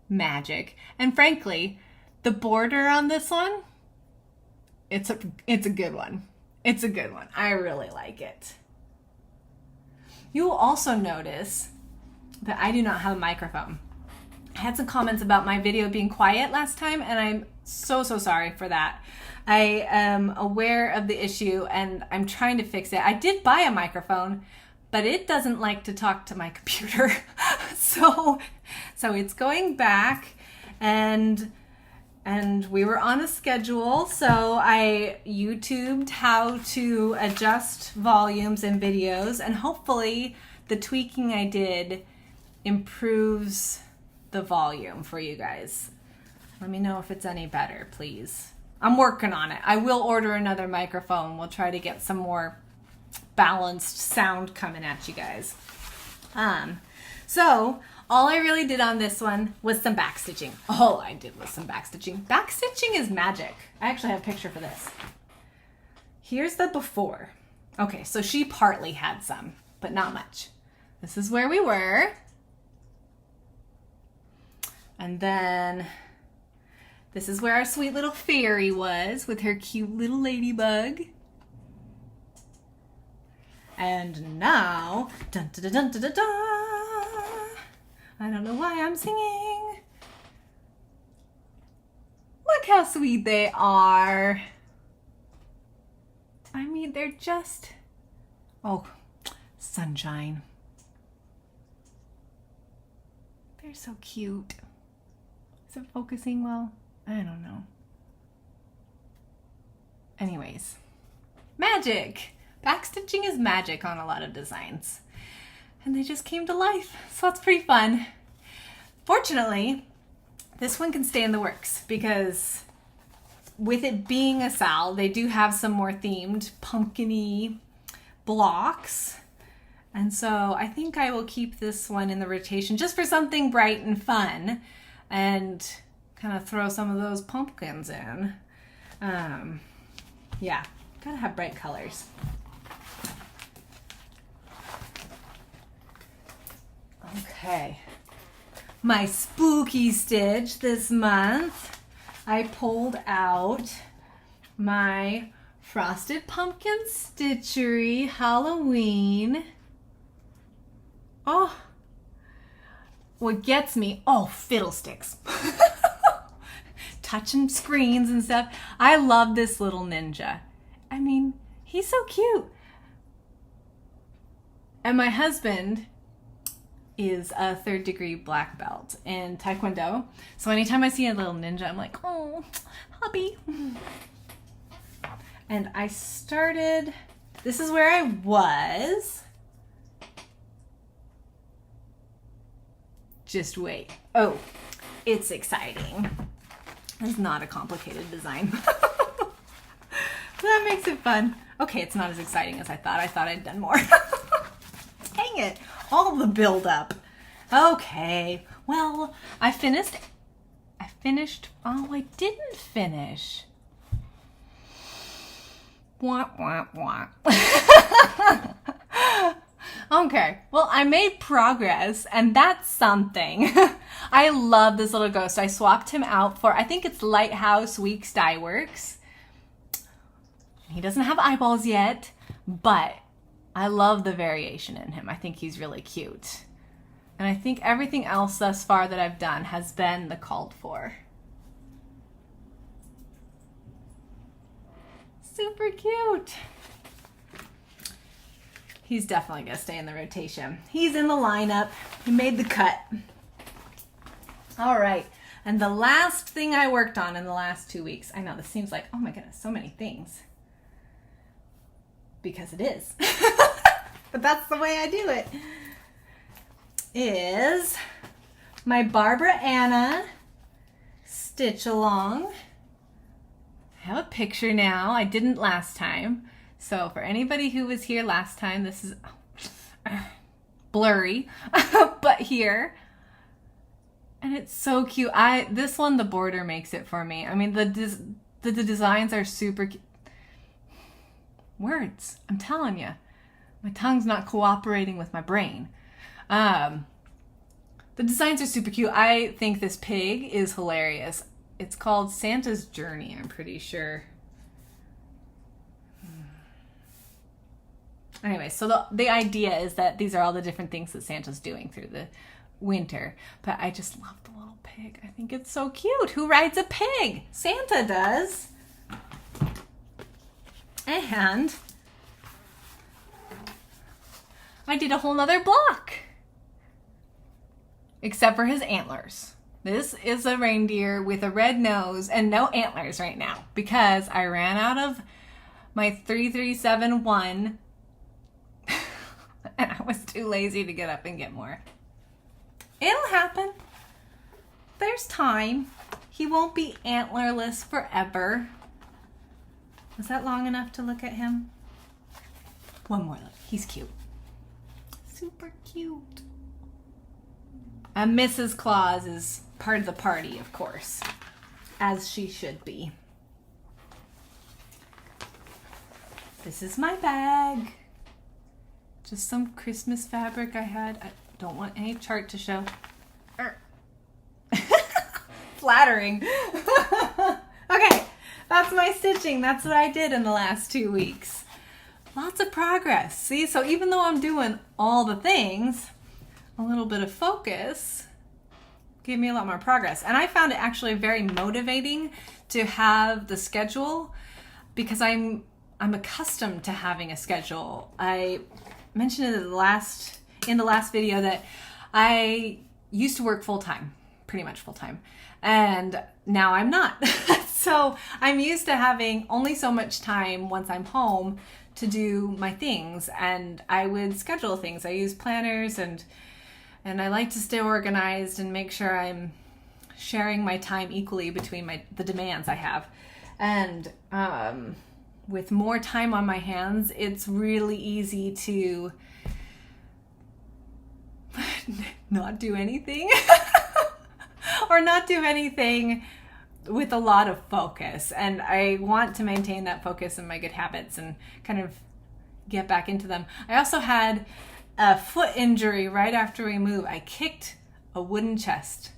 magic. And frankly, the border on this one, it's a good one. It's a good one. I really like it. You will also notice that I do not have a microphone. I had some comments about my video being quiet last time, and I'm so sorry for that. I am aware of the issue and I'm trying to fix it. I did buy a microphone, but it doesn't like to talk to my computer. So it's going back, and we were on a schedule, so I YouTubed how to adjust volumes in videos, and hopefully the tweaking I did improves the volume for you guys. Let me know if it's any better, please. I'm working on it. I will order another microphone. We'll try to get some more balanced sound coming at you guys. So all I really did on this one was some backstitching. All I did was some backstitching. Backstitching is magic. I actually have a picture for this. Here's the before. Okay, so she partly had some, but not much. This is where we were. And then this is where our sweet little fairy was with her cute little ladybug. And now, dun dun dun dun dun dun. I don't know why I'm singing. Look how sweet they are. I mean, they're just, oh, sunshine. They're so cute. Is it focusing well? I don't know. Anyways, magic. Backstitching is magic on a lot of designs. And they just came to life, so that's pretty fun. Fortunately, this one can stay in the works because with it being a sal, they do have some more themed pumpkin-y blocks. And so I think I will keep this one in the rotation just for something bright and fun and kind of throw some of those pumpkins in. Yeah, Gotta have bright colors. Okay. My spooky stitch this month, I pulled out my Frosted Pumpkin Stitchery Halloween. Oh, what gets me, oh, fiddlesticks. Touching screens and stuff. I love this little ninja. I mean, he's so cute. And my husband is a 3rd degree black belt in Taekwondo. So anytime I see a little ninja, I'm like, oh, hubby. And I started, this is where I was. Just wait. Oh, it's exciting. It's not a complicated design. That makes it fun. Okay, it's not as exciting as I thought. I thought I'd done more. Dang it. All the build up. Okay. Well, I finished. Oh, I didn't finish. Wah, wah, wah. Okay. Well, I made progress, and that's something. I love this little ghost. I swapped him out for, I think it's Lighthouse Weeks Dye Works. He doesn't have eyeballs yet, but I love the variation in him. I think he's really cute. And I think everything else thus far that I've done has been the called for. Super cute. He's definitely going to stay in the rotation. He's in the lineup. He made the cut. All right. And the last thing I worked on in the last 2 weeks, I know this seems like, oh my goodness, so many things. Because it is. But that's the way I do it. Is my Barbara Anna stitch along. I have a picture now. I didn't last time. So for anybody who was here last time, this is blurry, but here. And it's so cute. This one, the border makes it for me. I mean, the designs are super cute. Words, I'm telling you. My tongue's not cooperating with my brain. The designs are super cute. I think this pig is hilarious. It's called Santa's Journey, I'm pretty sure. Anyway, so the idea is that these are all the different things that Santa's doing through the winter. But I just love the little pig. I think it's so cute. Who rides a pig? Santa does. And I did a whole nother block. Except for his antlers. This is a reindeer with a red nose and no antlers right now because I ran out of my 3371 and I was too lazy to get up and get more. It'll happen. There's time. He won't be antlerless forever. Was that long enough to look at him? One more look. He's cute. Super cute. And Mrs. Claus is part of the party, of course, as she should be. This is my bag. Just some Christmas fabric I had. I don't want any chart to show. Flattering. Okay, that's my stitching. That's what I did in the last 2 weeks. Lots of progress. See, so even though I'm doing all the things, a little bit of focus gave me a lot more progress. And I found it actually very motivating to have the schedule because I'm accustomed to having a schedule. I mentioned in the last video that I used to work full-time, pretty much full-time, and now I'm not. So I'm used to having only so much time once I'm home to do my things, and I would schedule things. I use planners and I like to stay organized and make sure I'm sharing my time equally between the demands I have. And with more time on my hands, it's really easy to not do anything or not do anything with a lot of focus, and I want to maintain that focus and my good habits and kind of get back into them. I also had a foot injury right after we moved. I kicked a wooden chest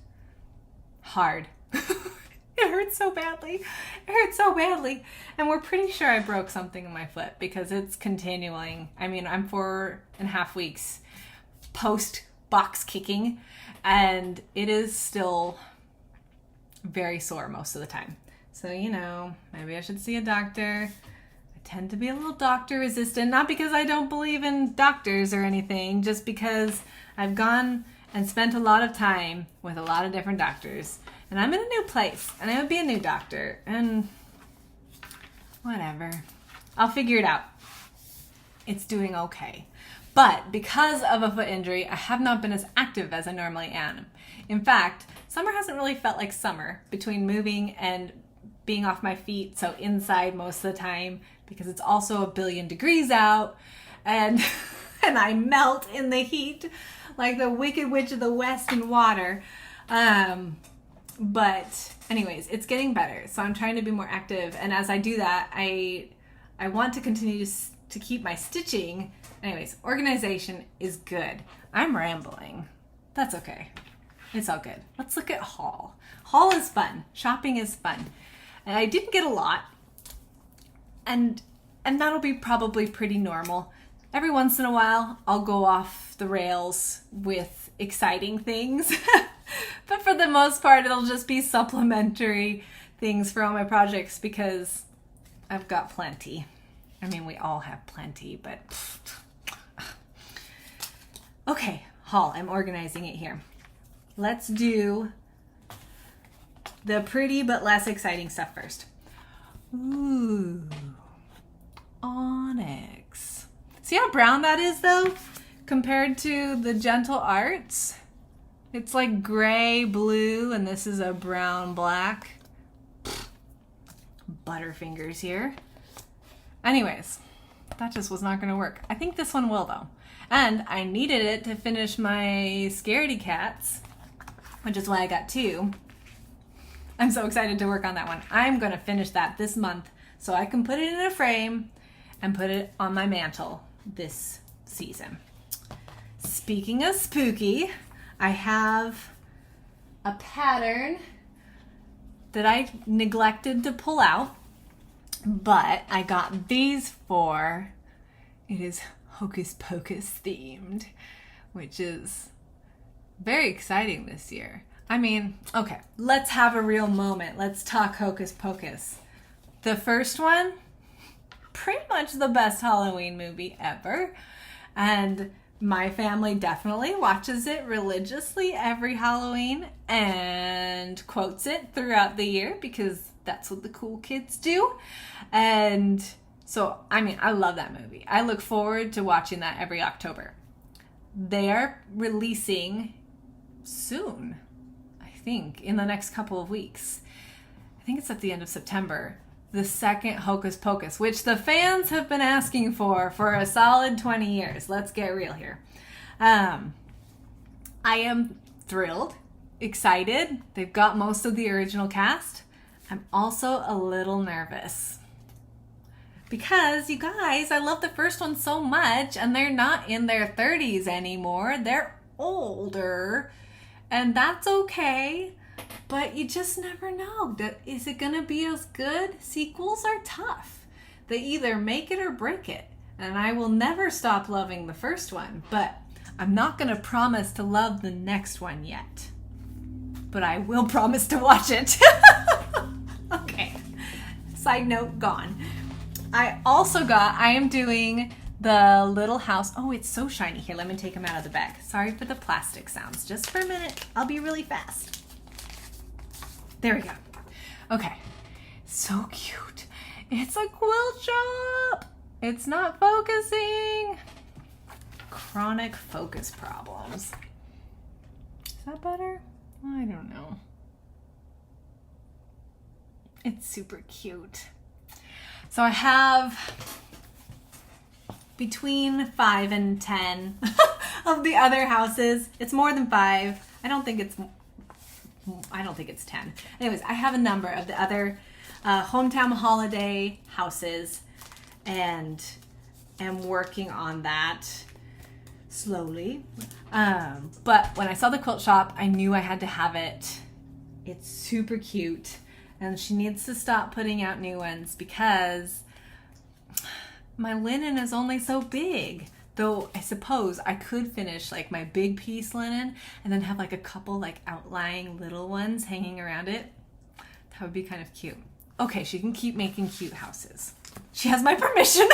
hard. It hurt so badly. It hurt so badly. And we're pretty sure I broke something in my foot because it's continuing. I mean, I'm 4.5 weeks post box kicking, and it is still very sore most of the time. So, you know, maybe I should see a doctor. I tend to be a little doctor resistant, not because I don't believe in doctors or anything, just because I've gone and spent a lot of time with a lot of different doctors. And I'm in a new place, and I would be a new doctor, and whatever. I'll figure it out. It's doing okay. But because of a foot injury, I have not been as active as I normally am. In fact, summer hasn't really felt like summer between moving and being off my feet, so inside most of the time, because it's also 1 billion degrees out, and and I melt in the heat like the Wicked Witch of the West in water. But anyways, it's getting better. So I'm trying to be more active. And as I do that, I want to continue to keep my stitching. Anyways, organization is good. I'm rambling. That's okay. It's all good. Let's look at haul. Haul is fun. Shopping is fun. And I didn't get a lot. And that'll be probably pretty normal. Every once in a while, I'll go off the rails with exciting things. But for the most part, it'll just be supplementary things for all my projects because I've got plenty. I mean, we all have plenty, but... Okay, haul. I'm organizing it here. Let's do the pretty but less exciting stuff first. Ooh, Onyx. See how brown that is, though, compared to the Gentle Arts? It's like gray, blue, and this is a brown, black. Butterfingers here. Anyways, that just was not going to work. I think this one will, though. And I needed it to finish my Scaredy Cats, which is why I got 2. I'm so excited to work on that one. I'm going to finish that this month so I can put it in a frame and put it on my mantle this season. Speaking of spooky, I have a pattern that I neglected to pull out, but I got these for. It is Hocus Pocus themed, which is very exciting this year. I mean, okay, let's have a real moment. Let's talk Hocus Pocus. The first one, pretty much the best Halloween movie ever, and my family definitely watches it religiously every Halloween and quotes it throughout the year because that's what the cool kids do. And so, I mean, I love that movie. I look forward to watching that every October. They are releasing soon, I think, in the next couple of weeks. I think it's at the end of September. The second Hocus Pocus, which the fans have been asking for a solid 20 years. Let's get real here. I am thrilled, excited. They've got most of the original cast. I'm also a little nervous. Because, you guys, I love the first one so much, and they're not in their 30s anymore. They're older, and that's okay. But you just never know. Is it going to be as good? Sequels are tough. They either make it or break it. And I will never stop loving the first one. But I'm not going to promise to love the next one yet. But I will promise to watch it. Okay. Side note, gone. I am doing the little house. Oh, it's so shiny. Here, let me take them out of the bag. Sorry for the plastic sounds. Just for a minute. I'll be really fast. There we go. Okay. So cute. It's a quilt shop. It's not focusing. Chronic focus problems. Is that better? I don't know. It's super cute. So I have between 5 and 10 of the other houses. It's more than 5. I don't think it's I don't think it's 10. Anyways, I have a number of the other hometown holiday houses and am working on that slowly. But when I saw the quilt shop, I knew I had to have it. It's super cute, and she needs to stop putting out new ones because my linen is only so big. Though I suppose I could finish like my big piece linen and then have like a couple like outlying little ones hanging around it. That would be kind of cute. Okay, she can keep making cute houses. She has my permission.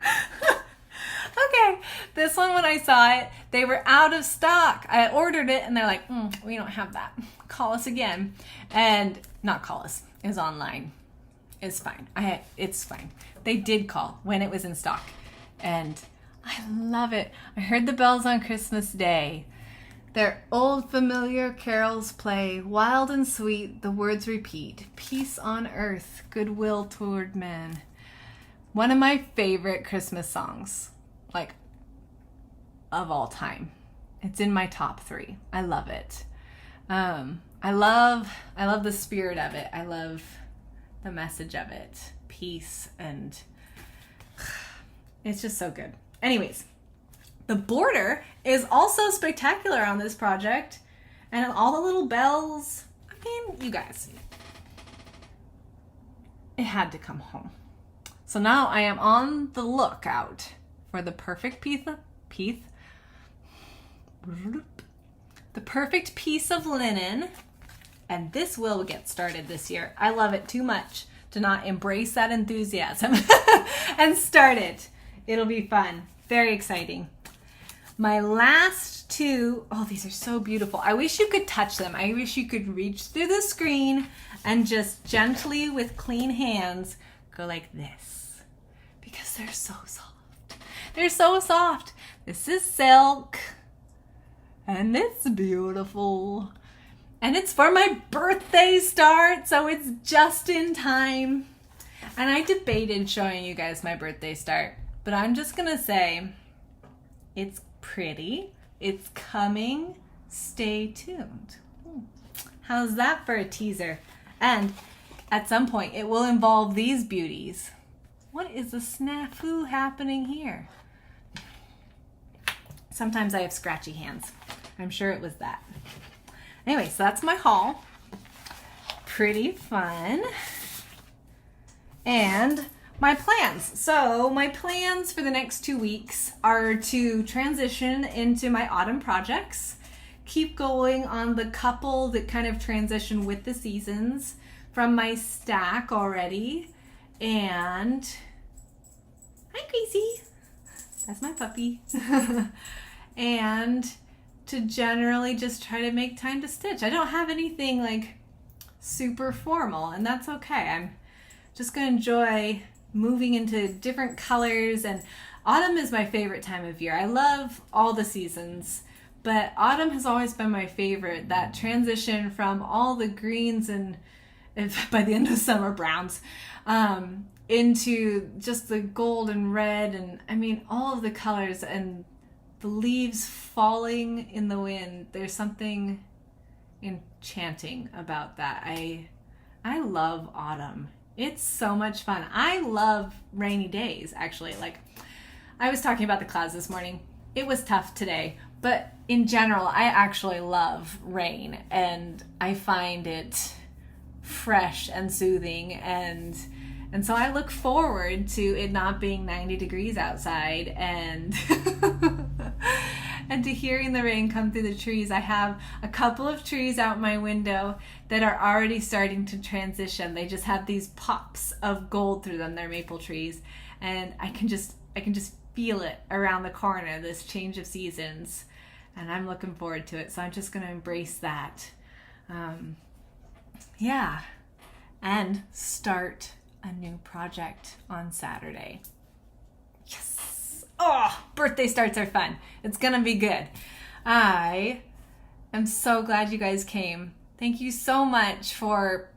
Okay, this one, when I saw it, they were out of stock. I ordered it and they're like, we don't have that. Call us again. And not call us, it was online. It's fine. It's fine. They did call when it was in stock. And I love it. I heard the bells on Christmas Day. Their old familiar carols play, wild and sweet, the words repeat. Peace on earth, goodwill toward men. One of my favorite Christmas songs, like, of all time. It's in my top 3. I love it. I love the spirit of it. I love the message of it. Peace, and it's just so good. Anyways, the border is also spectacular on this project. And all the little bells. I mean, you guys. It had to come home. So now I am on the lookout for the perfect the perfect piece of linen. And this will get started this year. I love it too much to not embrace that enthusiasm and start it. It'll be fun. Very exciting. My last 2, oh, these are so beautiful. I wish you could touch them. I wish you could reach through the screen and just gently with clean hands go like this, because they're so soft. They're so soft. This is silk and it's beautiful. And it's for my birthday start, so it's just in time. And I debated showing you guys my birthday start, but I'm just gonna say it's pretty, it's coming, stay tuned. How's that for a teaser? And at some point it will involve these beauties. What is the snafu happening here? Sometimes I have scratchy hands. I'm sure it was that. Anyway, so that's my haul. Pretty fun. And my plans. So my plans for the next 2 weeks are to transition into my autumn projects, keep going on the couple that kind of transition with the seasons from my stack already. And hi, Gracie. That's my puppy. And to generally just try to make time to stitch. I don't have anything like super formal, and that's okay. I'm just going to enjoy moving into different colors, and autumn is my favorite time of year. I love all the seasons, but autumn has always been my favorite. That transition from all the greens and by the end of summer browns into just the gold and red, and I mean all of the colors and the leaves falling in the wind. There's something enchanting about that. I love autumn. It's so much fun. I love rainy days, actually. Like, I was talking about the clouds this morning. It was tough today, but in general, I actually love rain, and I find it fresh and soothing, and so I look forward to it not being 90 degrees outside and and to hearing the rain come through the trees. I have a couple of trees out my window that are already starting to transition. They just have these pops of gold through them. They're maple trees, and I can just feel it around the corner, this change of seasons, and I'm looking forward to it. So I'm just going to embrace that. Yeah, and start a new project on Saturday. Yes! Oh, birthday starts are fun. It's gonna be good. I am so glad you guys came. Thank you so much for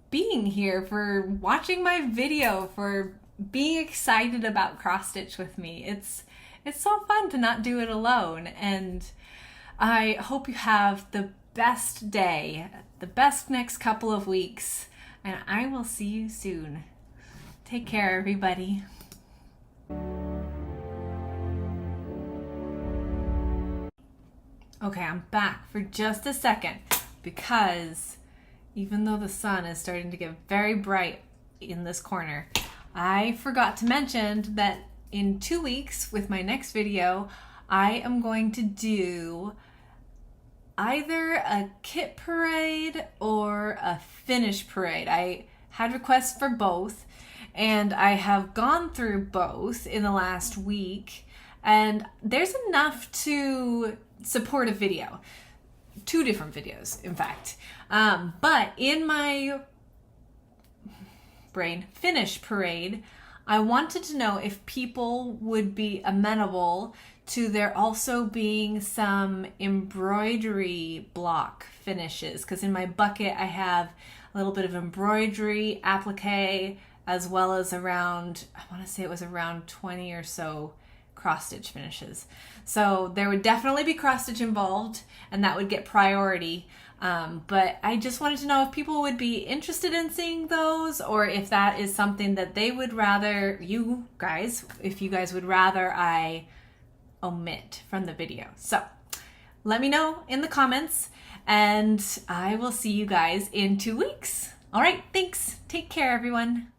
being here, for watching my video, for being excited about cross stitch with me. It's so fun to not do it alone, and I hope you have the best day, the best next couple of weeks, and I will see you soon. Take care, everybody. Okay, I'm back for just a second because even though the sun is starting to get very bright in this corner, I forgot to mention that in 2 weeks with my next video, I am going to do either a kit parade or a finish parade. I had requests for both, and I have gone through both in the last week, and there's enough to support a video. 2 different videos, in fact. But in my brain finish parade, I wanted to know if people would be amenable to there also being some embroidery block finishes, because in my bucket I have a little bit of embroidery applique, as well as around, I want to say it was around 20 or so cross stitch finishes. So there would definitely be cross stitch involved, and that would get priority. But I just wanted to know if people would be interested in seeing those, or if that is something that they would rather, you guys, if you guys would rather I omit from the video. So let me know in the comments, and I will see you guys in 2 weeks. All right, thanks. Take care, everyone.